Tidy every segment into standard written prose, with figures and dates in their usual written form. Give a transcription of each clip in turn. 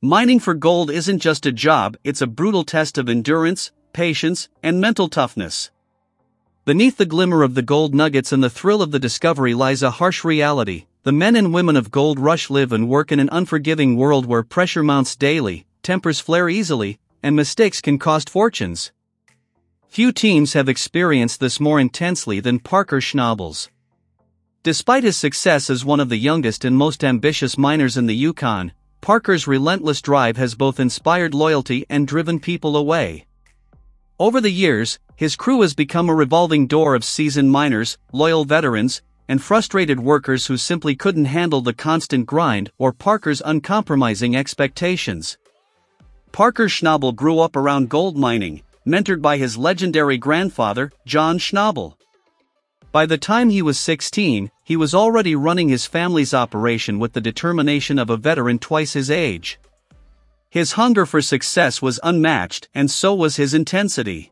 Mining for gold isn't just a job, it's a brutal test of endurance, patience, and mental toughness. Beneath the glimmer of the gold nuggets and the thrill of the discovery lies a harsh reality. The men and women of Gold Rush live and work in an unforgiving world where pressure mounts daily, tempers flare easily, and mistakes can cost fortunes. Few teams have experienced this more intensely than Parker Schnabel's. Despite his success as one of the youngest and most ambitious miners in the Yukon, Parker's relentless drive has both inspired loyalty and driven people away. Over the years, his crew has become a revolving door of seasoned miners, loyal veterans, and frustrated workers who simply couldn't handle the constant grind or Parker's uncompromising expectations. Parker Schnabel grew up around gold mining, mentored by his legendary grandfather, John Schnabel. By the time he was 16, he was already running his family's operation with the determination of a veteran twice his age. His hunger for success was unmatched, and so was his intensity.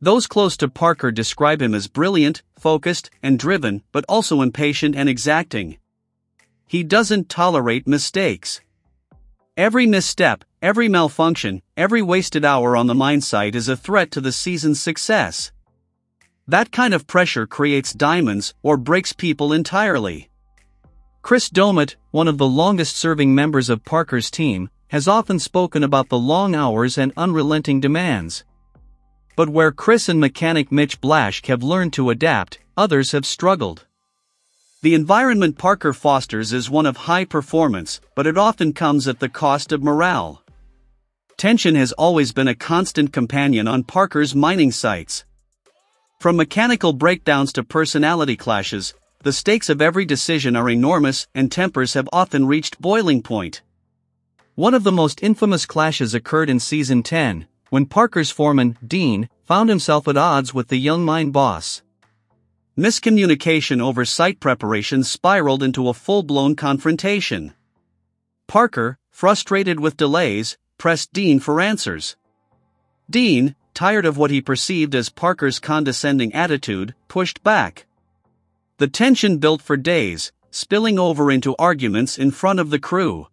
Those close to Parker describe him as brilliant, focused, and driven, but also impatient and exacting. He doesn't tolerate mistakes. Every misstep, every malfunction, every wasted hour on the mine site is a threat to the season's success. That kind of pressure creates diamonds or breaks people entirely. Chris Domet, one of the longest-serving members of Parker's team, has often spoken about the long hours and unrelenting demands. But where Chris and mechanic Mitch Blaschke have learned to adapt, others have struggled. The environment Parker fosters is one of high performance, but it often comes at the cost of morale. Tension has always been a constant companion on Parker's mining sites. From mechanical breakdowns to personality clashes, the stakes of every decision are enormous and tempers have often reached boiling point. One of the most infamous clashes occurred in Season 10, when Parker's foreman, Dean, found himself at odds with the young mine boss. Miscommunication over site preparation spiraled into a full-blown confrontation. Parker, frustrated with delays, pressed Dean for answers. Dean, tired of what he perceived as Parker's condescending attitude, pushed back. The tension built for days, spilling over into arguments in front of the crew.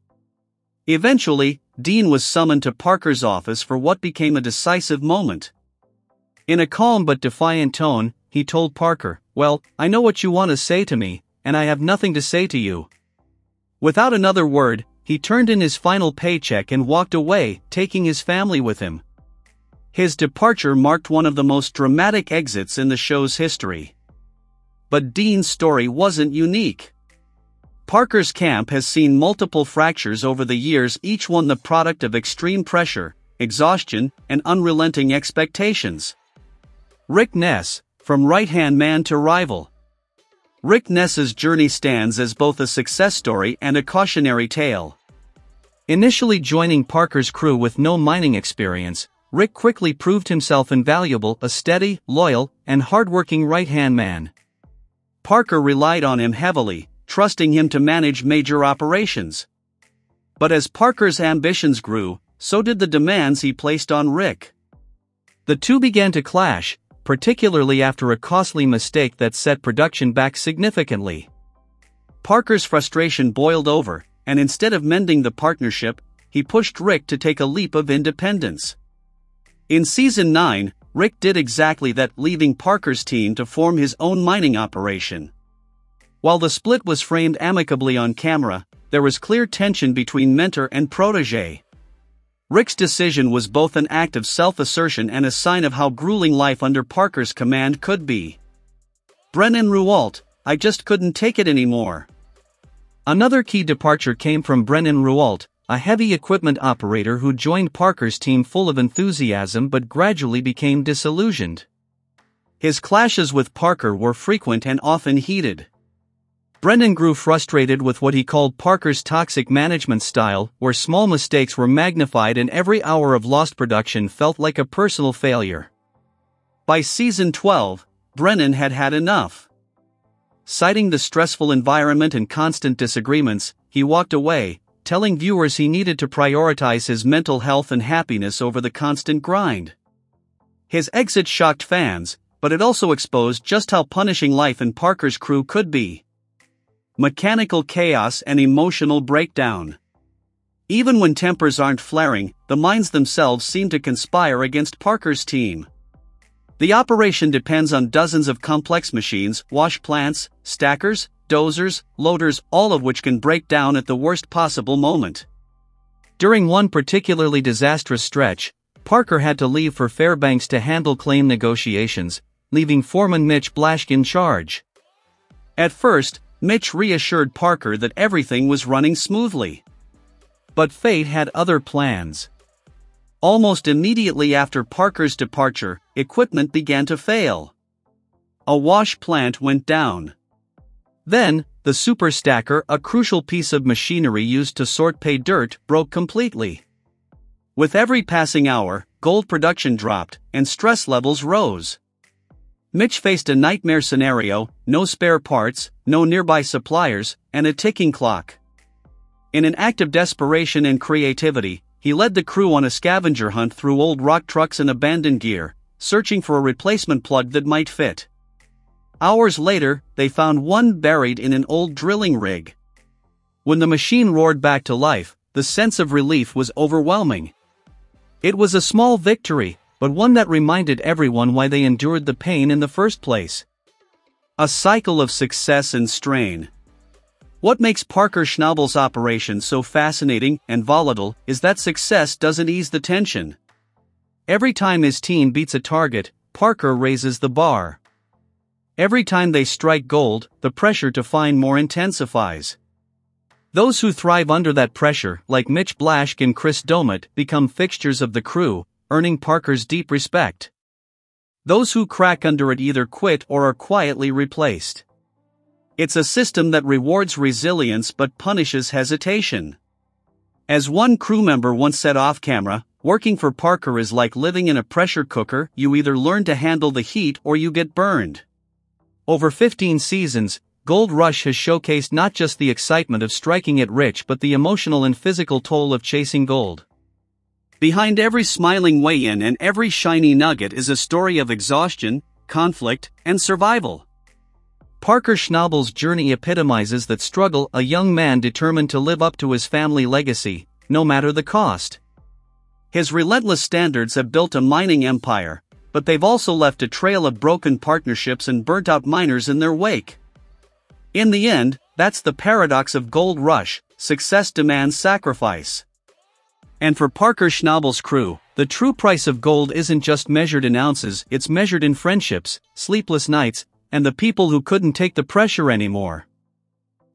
Eventually, Dean was summoned to Parker's office for what became a decisive moment. In a calm but defiant tone, he told Parker, "Well, I know what you want to say to me, and I have nothing to say to you." Without another word, he turned in his final paycheck and walked away, taking his family with him. His departure marked one of the most dramatic exits in the show's history. But Dean's story wasn't unique. Parker's camp has seen multiple fractures over the years, each one the product of extreme pressure, exhaustion, and unrelenting expectations. Rick Ness, from right-hand man to rival. Rick Ness's journey stands as both a success story and a cautionary tale. Initially joining Parker's crew with no mining experience, Rick quickly proved himself invaluable, a steady, loyal, and hard-working right-hand man. Parker relied on him heavily, trusting him to manage major operations. But as Parker's ambitions grew, so did the demands he placed on Rick. The two began to clash, particularly after a costly mistake that set production back significantly. Parker's frustration boiled over, and instead of mending the partnership, he pushed Rick to take a leap of independence. In Season 9, Rick did exactly that, leaving Parker's team to form his own mining operation. While the split was framed amicably on camera, there was clear tension between mentor and protege. Rick's decision was both an act of self-assertion and a sign of how grueling life under Parker's command could be. Brennan Rualt, "I just couldn't take it anymore." Another key departure came from Brennan Rualt, a heavy equipment operator who joined Parker's team full of enthusiasm but gradually became disillusioned. His clashes with Parker were frequent and often heated. Brennan grew frustrated with what he called Parker's toxic management style, where small mistakes were magnified and every hour of lost production felt like a personal failure. By Season 12, Brennan had had enough. Citing the stressful environment and constant disagreements, he walked away, telling viewers he needed to prioritize his mental health and happiness over the constant grind. His exit shocked fans, but it also exposed just how punishing life in Parker's crew could be. Mechanical chaos and emotional breakdown. Even when tempers aren't flaring, the mines themselves seem to conspire against Parker's team. The operation depends on dozens of complex machines, wash plants, stackers, dozers, loaders, all of which can break down at the worst possible moment. During one particularly disastrous stretch, Parker had to leave for Fairbanks to handle claim negotiations, leaving foreman Mitch Blaschke in charge. At first, Mitch reassured Parker that everything was running smoothly. But fate had other plans. Almost immediately after Parker's departure, equipment began to fail. A wash plant went down. Then, the super stacker, a crucial piece of machinery used to sort pay dirt, broke completely. With every passing hour, gold production dropped, and stress levels rose. Mitch faced a nightmare scenario: no spare parts, no nearby suppliers, and a ticking clock. In an act of desperation and creativity, he led the crew on a scavenger hunt through old rock trucks and abandoned gear, searching for a replacement plug that might fit. Hours later, they found one buried in an old drilling rig. When the machine roared back to life, the sense of relief was overwhelming. It was a small victory, but one that reminded everyone why they endured the pain in the first place. A cycle of success and strain. What makes Parker Schnabel's operation so fascinating and volatile is that success doesn't ease the tension. Every time his team beats a target, Parker raises the bar. Every time they strike gold, the pressure to find more intensifies. Those who thrive under that pressure, like Mitch Blaschke and Chris Domet, become fixtures of the crew, earning Parker's deep respect. Those who crack under it either quit or are quietly replaced. It's a system that rewards resilience but punishes hesitation. As one crew member once said off camera, working for Parker is like living in a pressure cooker: you either learn to handle the heat or you get burned. Over 15 seasons, Gold Rush has showcased not just the excitement of striking it rich but the emotional and physical toll of chasing gold. Behind every smiling weigh-in and every shiny nugget is a story of exhaustion, conflict, and survival. Parker Schnabel's journey epitomizes that struggle: a young man determined to live up to his family legacy, no matter the cost. His relentless standards have built a mining empire, but they've also left a trail of broken partnerships and burnt-out miners in their wake. In the end, that's the paradox of Gold Rush: success demands sacrifice. And for Parker Schnabel's crew, the true price of gold isn't just measured in ounces, it's measured in friendships, sleepless nights, and the people who couldn't take the pressure anymore.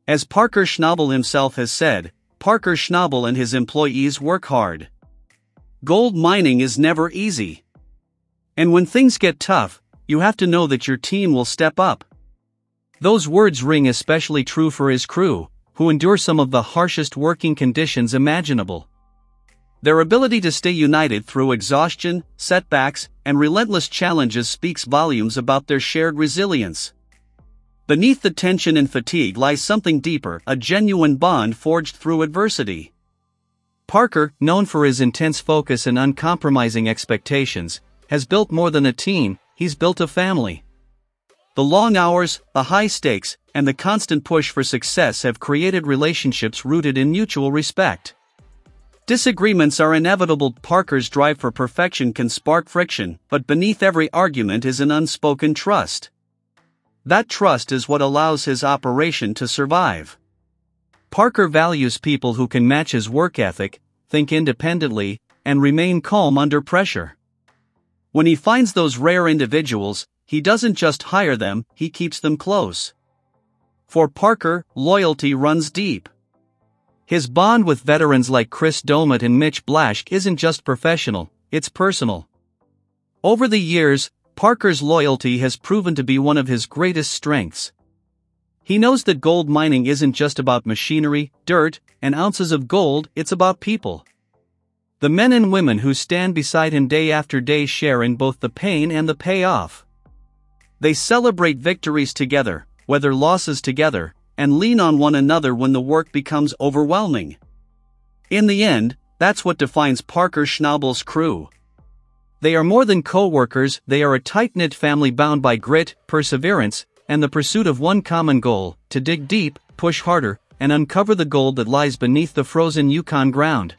As Parker Schnabel himself has said, Parker Schnabel and his employees work hard. Gold mining is never easy. And when things get tough, you have to know that your team will step up. Those words ring especially true for his crew, who endure some of the harshest working conditions imaginable. Their ability to stay united through exhaustion, setbacks, and relentless challenges speaks volumes about their shared resilience. Beneath the tension and fatigue lies something deeper: a genuine bond forged through adversity. Parker, known for his intense focus and uncompromising expectations, has built more than a team, he's built a family. The long hours, the high stakes, and the constant push for success have created relationships rooted in mutual respect. Disagreements are inevitable. Parker's drive for perfection can spark friction, but beneath every argument is an unspoken trust. That trust is what allows his operation to survive. Parker values people who can match his work ethic, think independently, and remain calm under pressure. When he finds those rare individuals, he doesn't just hire them, he keeps them close. For Parker, loyalty runs deep. His bond with veterans like Chris Domet and Mitch Blaschke isn't just professional, it's personal. Over the years, Parker's loyalty has proven to be one of his greatest strengths. He knows that gold mining isn't just about machinery, dirt, and ounces of gold, it's about people. The men and women who stand beside him day after day share in both the pain and the payoff. They celebrate victories together, weather losses together, and lean on one another when the work becomes overwhelming. In the end, that's what defines Parker Schnabel's crew. They are more than co-workers, they are a tight-knit family bound by grit, perseverance, and the pursuit of one common goal: to dig deep, push harder, and uncover the gold that lies beneath the frozen Yukon ground.